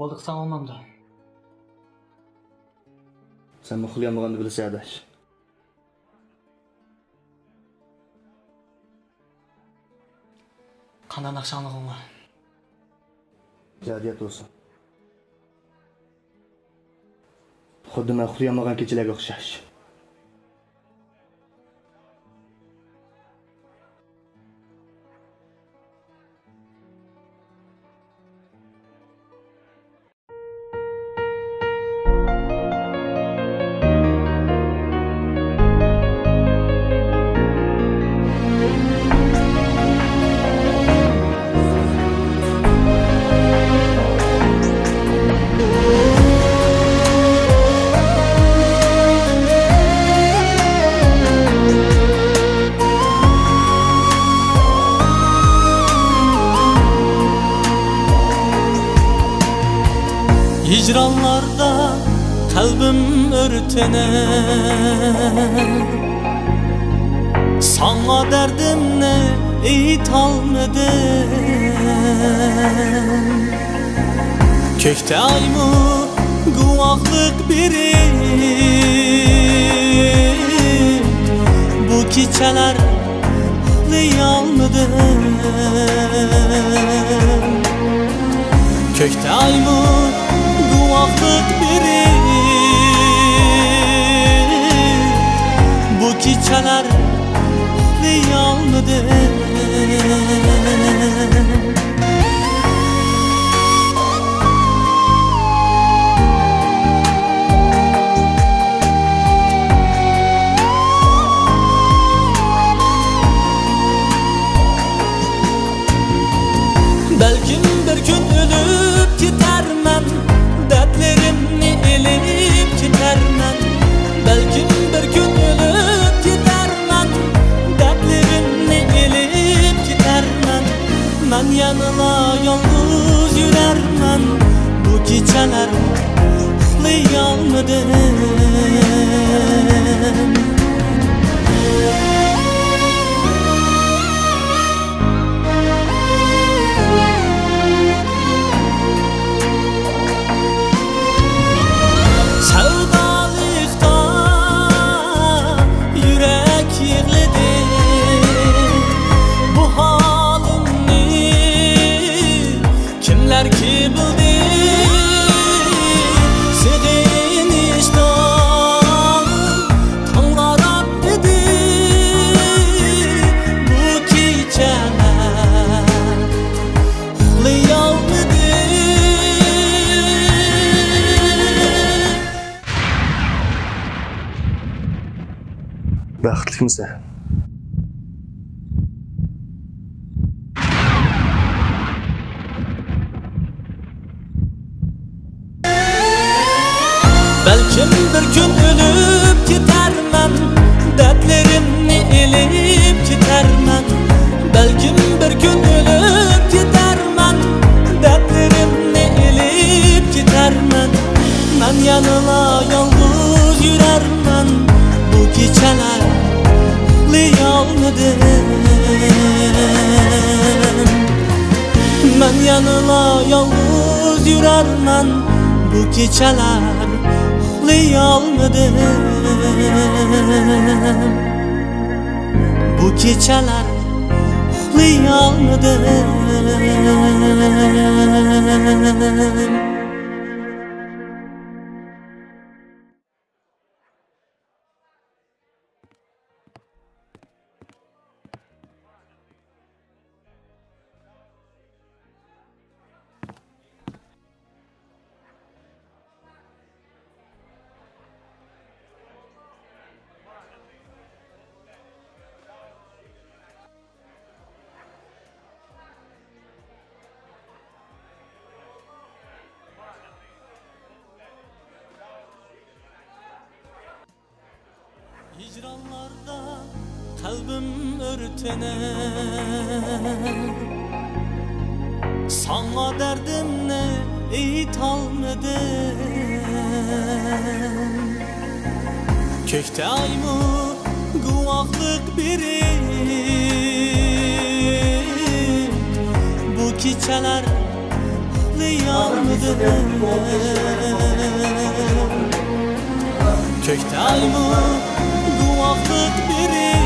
Boldiqsan olmamda. Sen uxlayamaganda bilsa adash. Qanday naqshanlig'ing bor? Jadiyat olsun. Xuddi men uxlayamagan kechalarga o'xshash. Hicranlarda kalbim örtener, sana derdimle eytalmadım. Kökte aymu guvaklık biri, bu keçeler uxlayalmadım. Kökte aymu guvaklık biri, bu keçeler uxlayalmadım. Belkim bir gün ölüp gidermen, dertlerimni elip gidermen. Belkim bir gün ölüp gidermen, dertlerimni elip gidermen. Ben yanına yalnız yürermen, bu geceler uxlayalmadım. Sevdalıkta yürek yığladı, bu halimni kimler ki bildi. Sevinişten tanlar dedi, bu geceler uxlayalmadım. Baxtlisan? Belkim bir gün ölüp gidermen, dertlerimni elip gidermen. Belkim bir gün ölüp gidermen, dertlerimni elip gidermen. Ben yanına yalnız yürermen, bu geceler uxlayalmadım. Ben yanına yalnız yürermen, bu geceler uxlayalmadım. Bu geceler uxlayalmadım. Hicranlarda kalbim örtener, sana derdimle eytalmadım. Kökte aymu guvaklık biri, bu keçeler uxlayolmadim. Ko'kda aymu guvohlik berar.